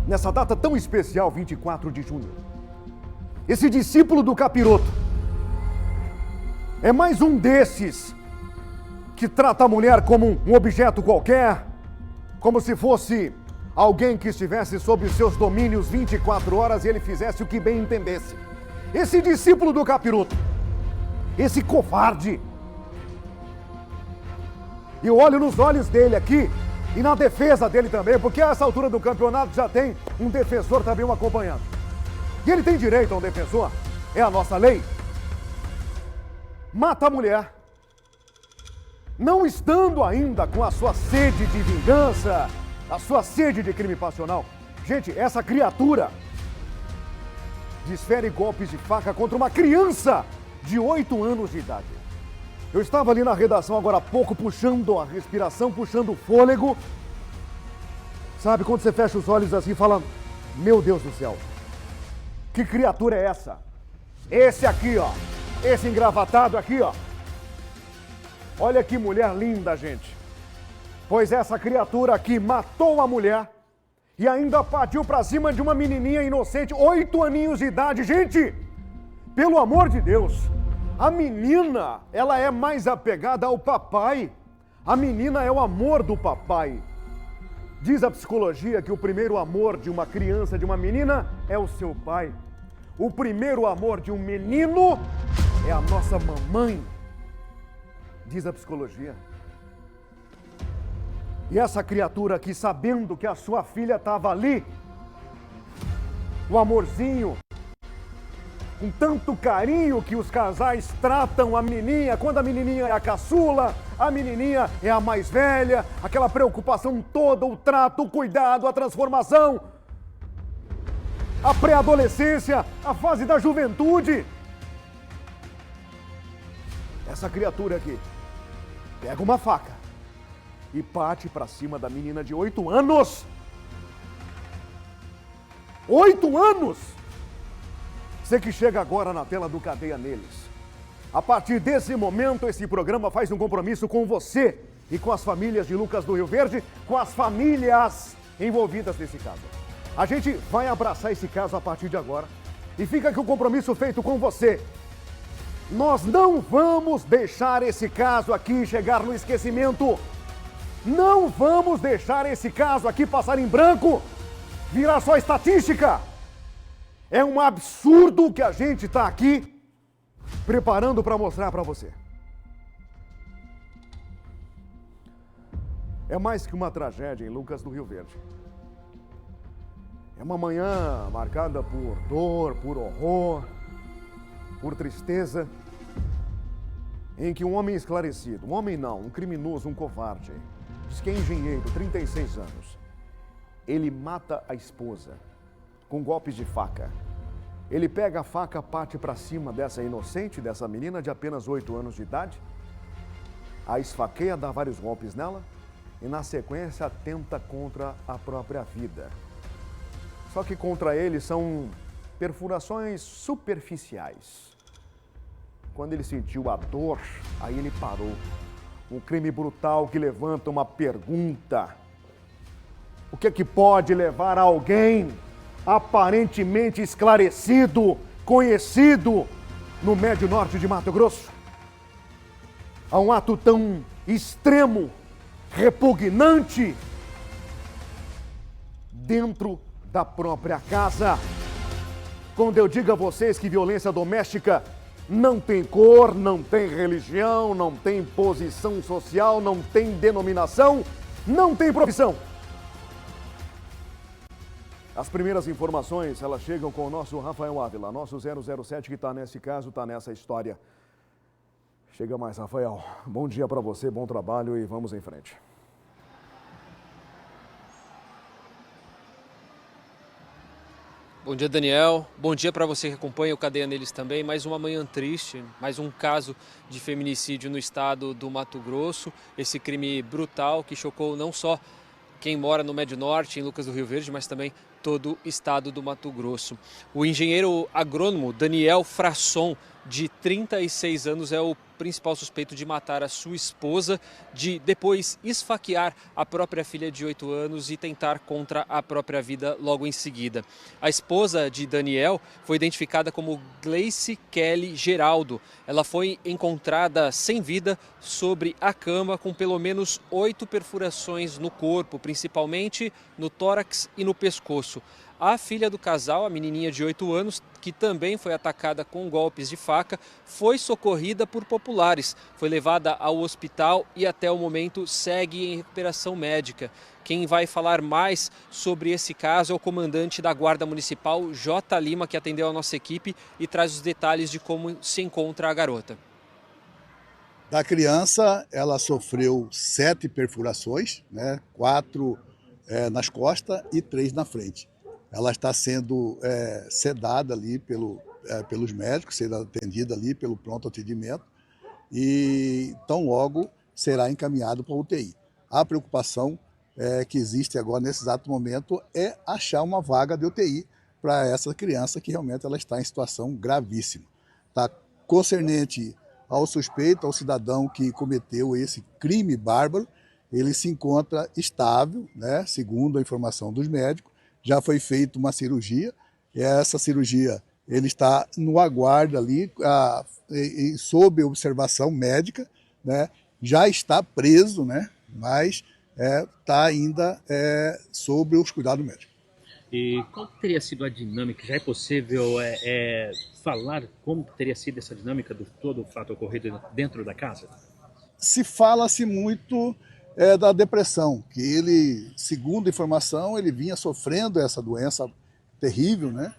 nessa data tão especial, 24 de junho. Esse discípulo do capiroto é mais um desses que trata a mulher como um objeto qualquer, como se fosse alguém que estivesse sob seus domínios 24 horas e ele fizesse o que bem entendesse. Esse discípulo do capiroto, esse covarde. E eu olho nos olhos dele aqui e na defesa dele também, porque a essa altura do campeonato já tem um defensor também o acompanhando. E ele tem direito a um defensor, é a nossa lei. Mata a mulher, não estando ainda com a sua sede de vingança, a sua sede de crime passional. Gente, essa criatura desfere golpes de faca contra uma criança de 8 anos de idade. Eu estava ali na redação agora há pouco, puxando a respiração, puxando o fôlego. Sabe, quando você fecha os olhos assim e fala, meu Deus do céu, que criatura é essa? Esse aqui, ó, esse engravatado aqui, ó. Olha que mulher linda, gente. Pois essa criatura aqui matou a mulher e ainda partiu pra cima de uma menininha inocente, 8 aninhos de idade. Gente, pelo amor de Deus, a menina, ela é mais apegada ao papai. A menina é o amor do papai. Diz a psicologia que o primeiro amor de uma criança, de uma menina, é o seu pai. O primeiro amor de um menino é a nossa mamãe. Diz a psicologia. E essa criatura aqui, sabendo que a sua filha estava ali, o amorzinho, com tanto carinho que os casais tratam a menininha, quando a menininha é a caçula, a menininha é a mais velha, aquela preocupação toda, o trato, o cuidado, a transformação, a pré-adolescência, a fase da juventude. Essa criatura aqui pega uma faca e parte para cima da menina de 8 anos. 8 anos! Você que chega agora na tela do Cadeia Neles. A partir desse momento, esse programa faz um compromisso com você e com as famílias de Lucas do Rio Verde, com as famílias envolvidas nesse caso. A gente vai abraçar esse caso a partir de agora e fica aqui o compromisso feito com você. Nós não vamos deixar esse caso aqui chegar no esquecimento. Não vamos deixar esse caso aqui passar em branco, virar só estatística. É um absurdo que a gente está aqui preparando para mostrar para você. É mais que uma tragédia em Lucas do Rio Verde. É uma manhã marcada por dor, por horror, por tristeza, em que um homem esclarecido, um homem não, um criminoso, um covarde, diz que é engenheiro, 36 anos, ele mata a esposa com golpes de faca. Ele pega a faca, parte para cima dessa inocente, dessa menina de apenas 8 anos de idade, a esfaqueia, dá vários golpes nela e, na sequência, atenta contra a própria vida. Só que contra ele são perfurações superficiais. Quando ele sentiu a dor, aí ele parou. Um crime brutal que levanta uma pergunta. O que é que pode levar alguém aparentemente esclarecido, conhecido no Médio Norte de Mato Grosso, a um ato tão extremo, repugnante, dentro da própria casa? Quando eu digo a vocês que violência doméstica não tem cor, não tem religião, não tem posição social, não tem denominação, não tem profissão. As primeiras informações, elas chegam com o nosso Rafael Ávila, nosso 007 que está nesse caso, está nessa história. Chega mais, Rafael. Bom dia para você, bom trabalho e vamos em frente. Bom dia, Daniel. Bom dia para você que acompanha o Cadeia Neles também. Mais uma manhã triste, mais um caso de feminicídio no estado do Mato Grosso. Esse crime brutal que chocou não só quem mora no Médio Norte, em Lucas do Rio Verde, mas também todo o estado do Mato Grosso. O engenheiro agrônomo Daniel Frasson de 36 anos, é o principal suspeito de matar a sua esposa, de depois esfaquear a própria filha de 8 anos e tentar contra a própria vida logo em seguida. A esposa de Daniel foi identificada como Gleice Kelly Geraldo. Ela foi encontrada sem vida sobre a cama com pelo menos 8 perfurações no corpo, principalmente no tórax e no pescoço. A filha do casal, a menininha de 8 anos, que também foi atacada com golpes de faca, foi socorrida por populares. Foi levada ao hospital e até o momento segue em recuperação médica. Quem vai falar mais sobre esse caso é o comandante da Guarda Municipal, J. Lima, que atendeu a nossa equipe e traz os detalhes de como se encontra a garota. Da criança, ela sofreu 7 perfurações, né? 4 nas costas e 3 na frente. Ela está sendo sedada ali pelos médicos, sendo atendida ali pelo pronto atendimento e tão logo será encaminhado para a UTI. A preocupação que existe agora nesse exato momento é achar uma vaga de UTI para essa criança que realmente ela está em situação gravíssima. Tá concernente ao suspeito, ao cidadão que cometeu esse crime bárbaro, ele se encontra estável, né, segundo a informação dos médicos. Já foi feita uma cirurgia, e essa cirurgia ele está no aguardo ali, sob observação médica, né? Já está preso, né? Mas está ainda sob os cuidados médicos. E qual teria sido a dinâmica? Já é possível falar como teria sido essa dinâmica do todo o fato ocorrido dentro da casa? Se fala-se muito da depressão, que ele, segundo a informação, ele vinha sofrendo essa doença terrível, né?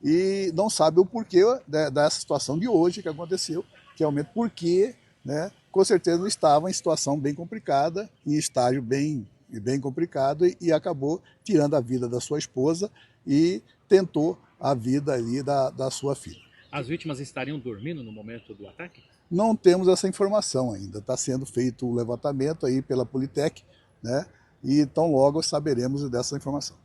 E não sabe o porquê dessa situação de hoje que aconteceu, que realmente porque, né? Com certeza ele estava em situação bem complicada, em estágio bem complicado e acabou tirando a vida da sua esposa e tentou a vida ali da sua filha. As vítimas estariam dormindo no momento do ataque? Não temos essa informação ainda, está sendo feito o levantamento aí pela Politec, né? E tão logo saberemos dessa informação.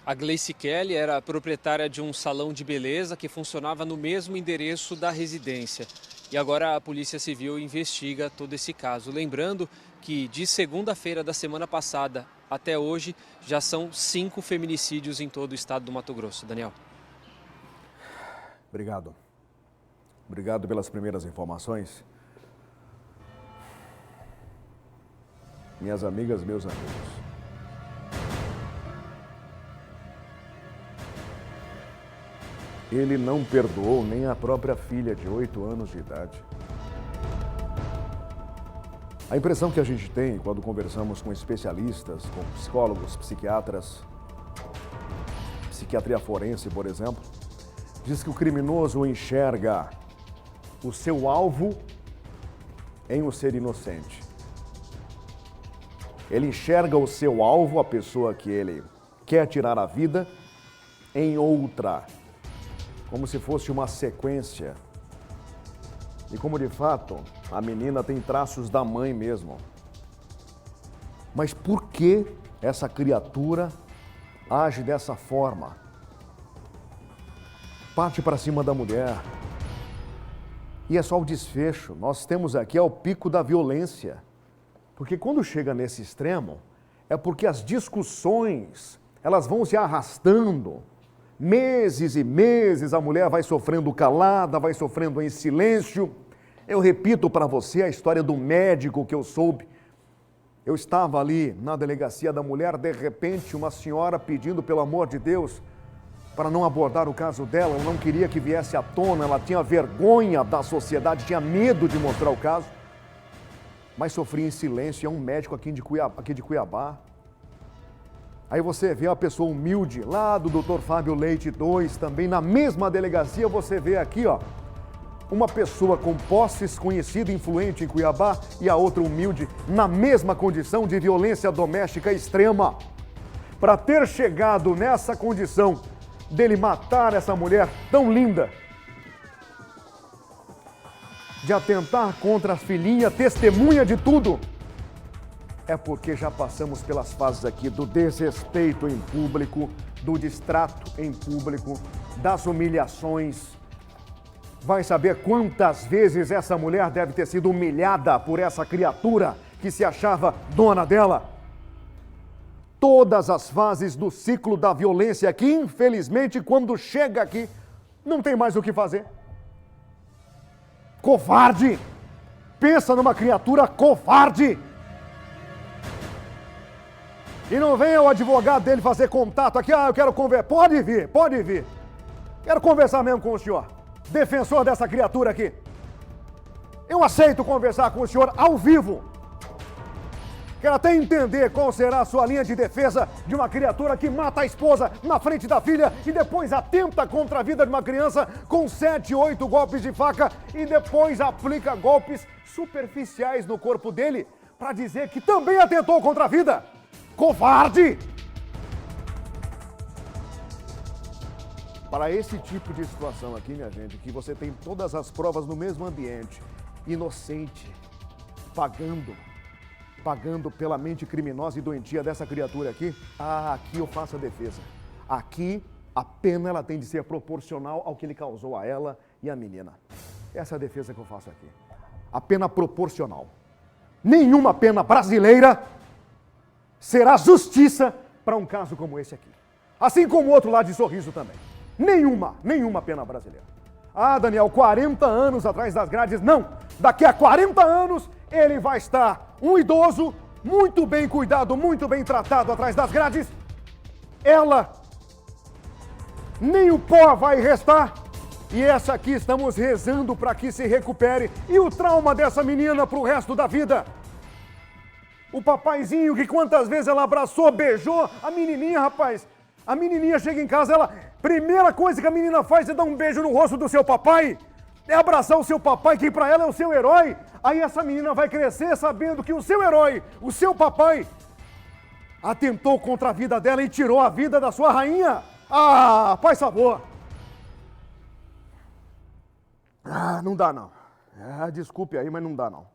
A Gleice Kelly era proprietária de um salão de beleza que funcionava no mesmo endereço da residência. E agora a Polícia Civil investiga todo esse caso. Lembrando que de segunda-feira da semana passada até hoje já são 5 feminicídios em todo o estado do Mato Grosso. Daniel. Obrigado. Obrigado pelas primeiras informações. Minhas amigas, meus amigos. Ele não perdoou nem a própria filha de 8 anos de idade. A impressão que a gente tem quando conversamos com especialistas, com psicólogos, psiquiatras, psiquiatria forense, por exemplo, diz que o criminoso enxerga o seu alvo em um ser inocente. Ele enxerga o seu alvo, a pessoa que ele quer tirar a vida, em outra, como se fosse uma sequência. E como de fato a menina tem traços da mãe mesmo. Mas por que essa criatura age dessa forma? Parte para cima da mulher. E é só o desfecho. Nós temos aqui o pico da violência. Porque quando chega nesse extremo, é porque as discussões, elas vão se arrastando. Meses e meses a mulher vai sofrendo calada, vai sofrendo em silêncio. Eu repito para você a história do médico que eu soube. Eu estava ali na delegacia da mulher, de repente uma senhora pedindo pelo amor de Deus para não abordar o caso dela, ela não queria que viesse à tona, ela tinha vergonha da sociedade, tinha medo de mostrar o caso, mas sofria em silêncio. É um médico aqui de Cuiabá. Aí você vê uma pessoa humilde, lá do Dr. Fábio Leite 2, também na mesma delegacia, você vê aqui, ó, uma pessoa com posses, conhecida, influente em Cuiabá, e a outra humilde, na mesma condição de violência doméstica extrema. Para ter chegado nessa condição dele matar essa mulher tão linda, de atentar contra a filhinha, testemunha de tudo, é porque já passamos pelas fases aqui do desrespeito em público, do distrato em público, das humilhações. Vai saber quantas vezes essa mulher deve ter sido humilhada por essa criatura que se achava dona dela. Todas as fases do ciclo da violência que, infelizmente, quando chega aqui, não tem mais o que fazer. Covarde! Pensa numa criatura covarde! E não venha o advogado dele fazer contato aqui, eu quero conversar. Pode vir, pode vir. Quero conversar mesmo com o senhor, defensor dessa criatura aqui. Eu aceito conversar com o senhor ao vivo. Quero até entender qual será a sua linha de defesa de uma criatura que mata a esposa na frente da filha e depois atenta contra a vida de uma criança com 7, 8 golpes de faca e depois aplica golpes superficiais no corpo dele para dizer que também atentou contra a vida. Covarde! Para esse tipo de situação aqui, minha gente, que você tem todas as provas no mesmo ambiente, inocente, pagando pela mente criminosa e doentia dessa criatura aqui, aqui eu faço a defesa. Aqui, a pena ela tem de ser proporcional ao que ele causou a ela e a menina. Essa é a defesa que eu faço aqui. A pena proporcional. Nenhuma pena brasileira será justiça para um caso como esse aqui. Assim como o outro lá de Sorriso também. Nenhuma pena brasileira. Daniel, 40 anos atrás das grades, não. Daqui a 40 anos, ele vai estar um idoso, muito bem cuidado, muito bem tratado atrás das grades. Ela, nem o pó vai restar. E essa aqui estamos rezando para que se recupere. E o trauma dessa menina para o resto da vida. O papaizinho que quantas vezes ela abraçou, beijou a menininha, rapaz. A menininha chega em casa, primeira coisa que a menina faz é dar um beijo no rosto do seu papai. É abraçar o seu papai, que para ela é o seu herói. Aí essa menina vai crescer sabendo que o seu herói, o seu papai, atentou contra a vida dela e tirou a vida da sua rainha. Faz favor. Não dá não. Desculpe aí, mas não dá não.